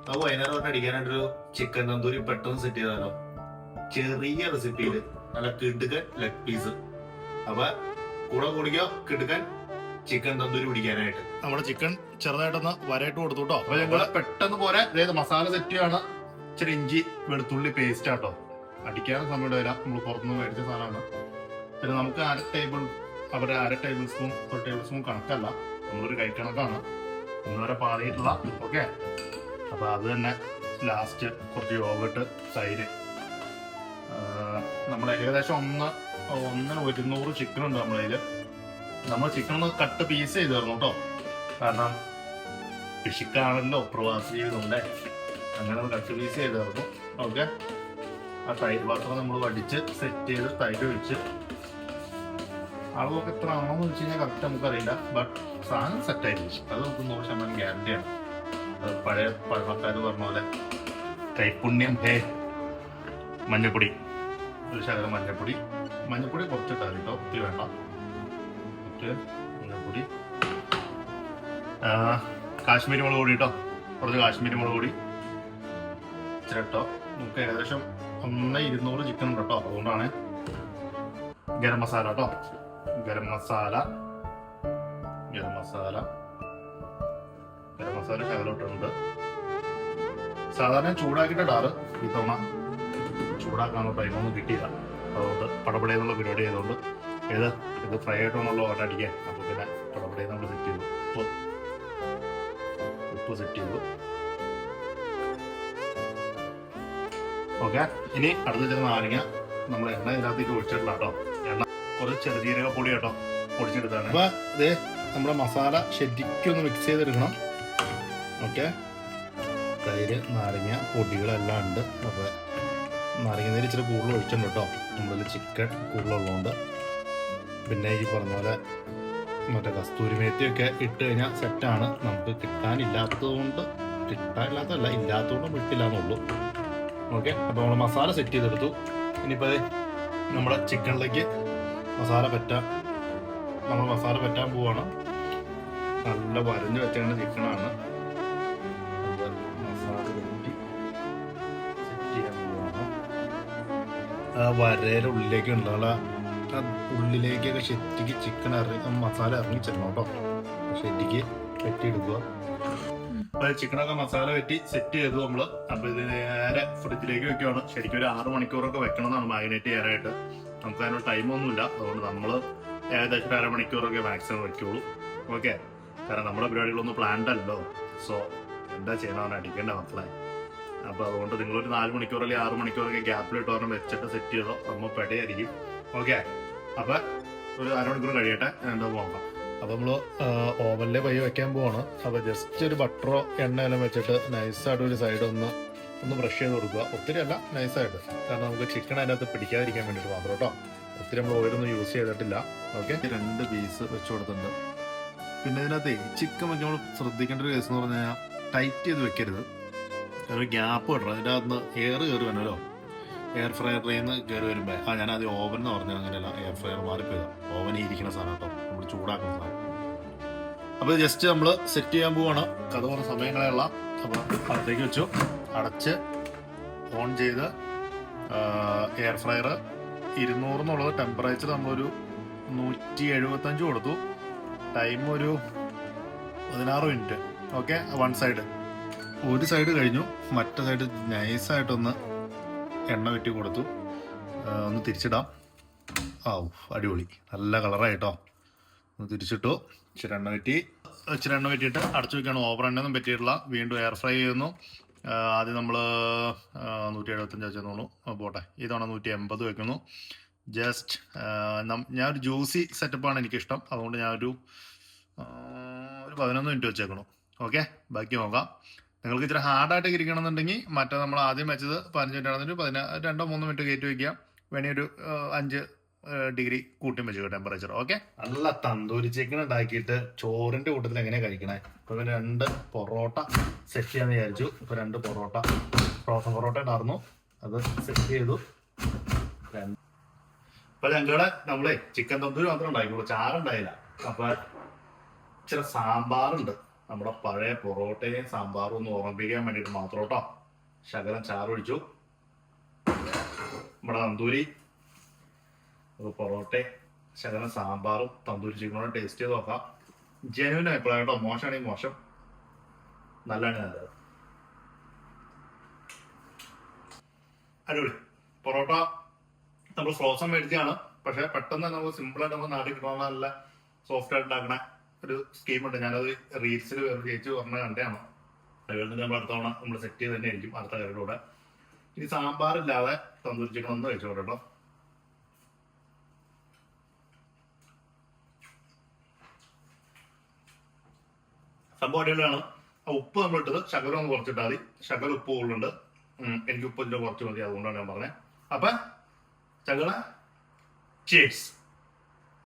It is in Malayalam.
അപ്പൊ വൈകുന്നേരം കൊണ്ട് അടിക്കാനായിട്ടൊരു ചിക്കൻ തന്തൂരി പെട്ടെന്ന് സെറ്റ് ചെയ്താലോ. ചെറിയ റെസിപ്പിയില് നല്ല കിടുക്കൻ ലെഗ് പീസ്. അപ്പൊ കൂടെ കൂടിക്കോ കിടുക്കൻ ചിക്കൻ തന്തൂരി പിടിക്കാനായിട്ട്. നമ്മുടെ ചിക്കൻ ചെറുതായിട്ടൊന്ന് വരയിട്ട് കൊടുത്തു കേട്ടോ. അപ്പൊ ഞങ്ങള് പെട്ടെന്ന് പോലെ അതായത് മസാല സെറ്റ് ചെയ്യാണ്. ഇച്ചിരി ഇഞ്ചി വെളുത്തുള്ളി പേസ്റ്റ് ആട്ടോ. അടിക്കാതെ സമയം വരാം, നമ്മൾ പുറത്തുനിന്ന് മേടിച്ച സാധനമാണ്. പിന്നെ നമുക്ക് അര ടേബിൾ സ്പൂൺ ഒരു ടേബിൾ സ്പൂൺ കണക്കല്ല, നമ്മളൊരു കൈക്കണക്കാണ്. ഒന്നുവരെ പാറിയിട്ടുള്ള. ഓക്കെ, അപ്പൊ അത് തന്നെ ലാസ്റ്റ് കുറച്ച് യോഗട്ട്, തൈര്. നമ്മൾ ഏകദേശം 1/200 ചിക്കൻ ഉണ്ട് നമ്മളതില്. നമ്മൾ ചിക്കൻ ഒന്ന് കട്ട് പീസ് ചെയ്ത് തരണം കേട്ടോ, കാരണം ഫിഷിക്കാണല്ലോ പ്രവാസി ജീവിതമുണ്ടേ. അങ്ങനെ ഒന്ന് കട്ട് പീസ് ചെയ്ത് തരണം. ഓക്കെ, ആ തൈര് പാത്രം നമ്മൾ വടിച്ച് സെറ്റ് ചെയ്ത് തൈര് ഒഴിച്ച് അളവൊക്കെ എത്ര ആണെന്ന് വെച്ച് കഴിഞ്ഞാൽ കറക്റ്റ് നമുക്കറിയില്ല. ബട്ട് സാധനം സെറ്റായിരിക്കും, അത് നമുക്ക് 100% ഗ്യാരണ്ടിയാണ്. അത് പഴയ പഴമക്കാർ പറഞ്ഞ പോലെ കൈപ്പുണ്യം. മഞ്ഞപ്പൊടി, ഒരു ശകലം മഞ്ഞപ്പൊടി കുറച്ചിട്ടാൽ കേട്ടോ, ഒത്തിരി വേണ്ട. മഞ്ഞപ്പൊടി, കാശ്മീരി മുളക് പൊടി കേട്ടോ, കുറച്ച് കാശ്മീരി മുളക് പൊടി ഇച്ചിട്ടോ. നമുക്ക് ഏകദേശം 1/200 ചിക്കൻ ഉണ്ട് കേട്ടോ, അതുകൊണ്ടാണ്. ഗരം മസാല കേട്ടോ, ഗരം മസാല ശകലോട്ടുണ്ട്. സാധാരണ ചൂടാക്കിയിട്ടാറ്, ഇത്തവണ ചൂടാക്കാനുള്ള ടൈമൊന്നും കിട്ടിയില്ല. അതുകൊണ്ട് പടപടയെന്നുള്ള പരിപാടി ചെയ്തുകൊണ്ട് ഇത് ഫ്രൈ ആയിട്ടൊന്നുള്ള ഓർഡർ അടിക്കാൻ. അപ്പോൾ പിന്നെ പടപടയെ നമ്മൾ സെറ്റ് ചെയ്തു, ഉപ്പ് സെറ്റ് ചെയ്തു. ഓക്കെ, ഇനി അടുത്ത ചില നാരങ്ങ നമ്മൾ എണ്ണ ഇതിനകത്തേക്ക് ഒഴിച്ചിട്ടില്ല കേട്ടോ. എണ്ണ കുറച്ച് ചെറുജീരക പൊടി കേട്ടോ, പൊടിച്ചെടുത്താണ്. അപ്പൊ ഇത് നമ്മുടെ മസാല ശരിക്കും ഒന്ന് മിക്സ് ചെയ്തെടുക്കണം. ഓക്കെ, തൈര്, നാരങ്ങ പൊടികളെല്ലാം ഉണ്ട്. അപ്പൊ നാരങ്ങ നീര് ഇച്ചിരി കൂടുതൽ ഒഴിച്ചിട്ടുണ്ട് കേട്ടോ, നമ്മളിൽ ചിക്കൻ കൂടുതലുള്ളതുകൊണ്ട്. പിന്നെ ഈ പറഞ്ഞ പോലെ മറ്റേ കസ്തൂരി മേത്തിയൊക്കെ ഇട്ട് കഴിഞ്ഞാൽ സെറ്റാണ്. നമുക്ക് ഇല്ലാത്തതുകൊണ്ട് വിട്ടില്ല എന്നുള്ളൂ. ഓക്കെ, അപ്പോൾ നമ്മൾ മസാല സെറ്റ് ചെയ്തെടുത്തു. ഇനിയിപ്പോൾ നമ്മുടെ ചിക്കനിലേക്ക് മസാല പറ്റാൻ പോവാണ്. നല്ല വരഞ്ഞ് വെച്ചേണ്ട ചിക്കനാണ്. മസാല സെറ്റ് ചെയ്യാൻ പോവാണ്. വരയുടെ ഉള്ളിലേക്ക് ഉണ്ടാകുന്ന ഉള്ളിലേക്കൊക്കെ ശരിക്ക് ചിക്കൻ മസാല ഇറങ്ങി ചെല്ലണം കേട്ടോ. ശരിക്ക് വെട്ടിയെടുക്കുക. ചിക്കനൊക്കെ മസാല വെട്ടി സെറ്റ് ചെയ്തു നമ്മള്. അപ്പൊ ഇത് നേരെ ഫ്രിഡ്ജിലേക്ക് വെക്കുകയാണ്. ശരിക്കും ഒരു 6 മണിക്കൂറൊക്കെ വെക്കണം എന്നാണ് മാരിനേറ്റ് ചെയ്യാനായിട്ട്. നമുക്ക് അതിനുള്ള ടൈമൊന്നുമില്ല, അതുകൊണ്ട് നമ്മൾ ഏകദേശം 1/2 മണിക്കൂറൊക്കെ മാക്സിമം വെക്കുള്ളൂ. ഓക്കെ, കാരണം നമ്മുടെ പരിപാടികളൊന്നും പ്ലാൻഡ് അല്ലോ. സോ എന്താ ചെയ്യണമെന്ന് അടിക്കേണ്ട മക്കളെ. അപ്പൊ അതുകൊണ്ട് നിങ്ങളൊരു 4 മണിക്കൂർ അല്ലെങ്കിൽ 6 മണിക്കൂറൊക്കെ ഗ്യാപ്പിലിട്ട് പറഞ്ഞ് വെച്ചിട്ട് സെറ്റ് ചെയ്തോ, നമ്മൾ പെടയായിരിക്കും. ഓക്കെ, അപ്പൊ ഒരു 1/2 മണിക്കൂർ കഴിയട്ടെ, എന്താ നോക്കാം. അപ്പൊ നമ്മള് ഓവനിലെ പയ്യെ വെക്കാൻ പോവാണ്. അപ്പൊ ജസ്റ്റ് ഒരു ബട്ടറോ എണ്ണയെല്ലാം വെച്ചിട്ട് നൈസായിട്ട് ഒരു സൈഡ് ഒന്ന് ബ്രഷ് ചെയ്ത് കൊടുക്കുക. ഒത്തിരി അല്ല, നൈസായിട്ട്. കാരണം നമുക്ക് ചിക്കൻ അതിനകത്ത് പിടിക്കാതിരിക്കാൻ വേണ്ടിയിട്ട് മാത്രം കേട്ടോ. ഒത്തിരി നമ്മൾ ഓയിലൊന്നും യൂസ് ചെയ്തിട്ടില്ല. ഓക്കെ, 2 പീസ് വെച്ച് കൊടുത്തിട്ടുണ്ട്. പിന്നെ ഇതിനകത്ത് ചിക്കൻ വെക്കുമ്പോൾ ശ്രദ്ധിക്കേണ്ട ഒരു കേസ് എന്ന് പറഞ്ഞു കഴിഞ്ഞാൽ ടൈറ്റ് ചെയ്ത് വെക്കരുത്. ഒരു ഗ്യാപ്പ് ഇടണം. അതിൻ്റെ അകത്ത് എയർ കയറി വരണല്ലോ, എയർ ഫ്രയറിൽ നിന്ന് കയറി വരുമ്പോൾ. ഞാനാദ്യം ഓവൻ എന്ന് പറഞ്ഞാൽ അങ്ങനെയല്ല, എയർ ഫ്രയർ മാറിപ്പോയതാണ്. ഓവനിൽ ഇരിക്കുന്ന സാധനം കേട്ടോ, നമ്മൾ ചൂടാക്കുന്ന സാധനം. അപ്പോൾ ജസ്റ്റ് നമ്മൾ സെറ്റ് ചെയ്യാൻ പോവാണ്. കഥ പറഞ്ഞ സമയങ്ങളെയുള്ള. അപ്പോൾ അകത്തേക്ക് വെച്ചു, അടച്ച് ഓൺ ചെയ്ത് എയർ ഫ്രയർ 200 എന്നുള്ളത് ടെമ്പറേച്ചർ നമ്മളൊരു 175 കൊടുത്തു. ടൈം ഒരു 16 മിനിറ്റ്. ഓക്കെ, വൺ സൈഡ് ഒരു സൈഡ് കഴിഞ്ഞു. മറ്റേ സൈഡ് നൈസായിട്ടൊന്ന് എണ്ണ വെട്ടി കൊടുത്തു. ഒന്ന് തിരിച്ചിടാം. അടിപൊളി, നല്ല കളറായിട്ടോ. ഒന്ന് തിരിച്ചിട്ടു. ഇച്ചിരി എണ്ണ വെട്ടിയിട്ട് അടച്ചു വെക്കുകയാണ്. ഓവർ എണ്ണയൊന്നും പറ്റിയിട്ടില്ല. വീണ്ടും എയർ ഫ്രൈ ചെയ്യുന്നു. ആദ്യം നമ്മൾ 175 വെച്ചെന്നു പോട്ടെ. ഇതവണ 180 വെക്കുന്നു. ജസ്റ്റ് ഞാനൊരു ജ്യൂസി സെറ്റപ്പാണ് എനിക്കിഷ്ടം, അതുകൊണ്ട് ഞാനൊരു 11 മിനിറ്റ് വെച്ചേക്കണം. ഓക്കെ, ബാക്കി നോക്കാം. നിങ്ങൾക്ക് ഇച്ചിരി ഹാർഡായിട്ട് ഇരിക്കണമെന്നുണ്ടെങ്കിൽ മറ്റേ നമ്മൾ ആദ്യം വെച്ചത് 15 മിനിറ്റ് ആണെന്നൊരു 2-3 മിനിറ്റ് കയറ്റി വയ്ക്കാം. വേണമെങ്കിൽ ഒരു 5 ഡിഗ്രി കൂട്ടി വെച്ചു ടെമ്പറേച്ചർ. ഓക്കെ, നല്ല തന്തൂരി ചിക്കൻ ഉണ്ടാക്കിയിട്ട് ചോറിന്റെ കൂട്ടത്തിൽ എങ്ങനെയാ കഴിക്കണേ. ഇപ്പൊ 2 പൊറോട്ട സെറ്റ് ചെയ്യാന്ന് വിചാരിച്ചു. ഇപ്പൊ 2 പൊറോട്ട, ഫ്രോസൺ പൊറോട്ട ഉണ്ടായിരുന്നു, അത് സെറ്റ് ചെയ്തു. ഇപ്പൊ ഞങ്ങളുടെ ചിക്കൻ തന്തൂരി മാത്രം ഉണ്ടാക്കിയുള്ളൂ, ചാറുണ്ടായില്ല. അപ്പൊ ഇച്ചിരി സാമ്പാറുണ്ട്. നമ്മുടെ പഴയ പൊറോട്ടയും സാമ്പാറും ഒന്ന് ഓർമ്മിപ്പിക്കാൻ വേണ്ടിയിട്ട് മാത്രം കേട്ടോ. ശകലം ചാറൊഴിച്ചു. നമ്മുടെ തന്തൂരി പൊറോട്ട, ശകലം സാമ്പാറും തന്തൂരി ചിക്കനോടെ ടേസ്റ്റ് ചെയ്ത് നോക്കാം. ജെനുവിൻ അഭിപ്രായം കേട്ടോ. മോശമാണെങ്കിൽ മോശം, നല്ലതാണ് നല്ലത്. അടിപൊളി പൊറോട്ട. നമ്മൾ ഫ്രോസൺ മേടിച്ചാണ്, പക്ഷെ പെട്ടെന്ന് തന്നെ നമുക്ക് സിമ്പിളായിട്ട് നമുക്ക് നാട്ടിൽ കിട്ടണമെന്ന് നല്ല സോഫ്റ്റ് ആയിട്ട് ഉണ്ടാക്കണ ഒരു സ്കീമുണ്ട്. ഞാനത് റീൽസിൽ വേറെ ചേച്ചി പറഞ്ഞ കണ്ടാണ്. അതുകൊണ്ട് നമ്മൾ അടുത്ത തവണ നമ്മൾ സെറ്റ് ചെയ്ത് തന്നെ ആയിരിക്കും അടുത്ത കറിയുടെ കൂടെ. ഇനി സാമ്പാറില്ലാതെ തന്തൂരി ചിക്കൻ ഒന്ന് കഴിച്ചോട്ടെ കേട്ടോ. സംഭവം അടിപൊളിയാണ്. ഉപ്പ് നമ്മൾ ഇട്ടത് ശകലം ഒന്ന് കുറച്ചിട്ടാൽ മതി. ശകലം ഉപ്പ് കൂടുതലുണ്ട്, എനിക്ക് ഉപ്പ് കുറച്ച് മതി, അതുകൊണ്ടാണ് ഞാൻ പറഞ്ഞത്. അപ്പൊ ശകല ചേസ്.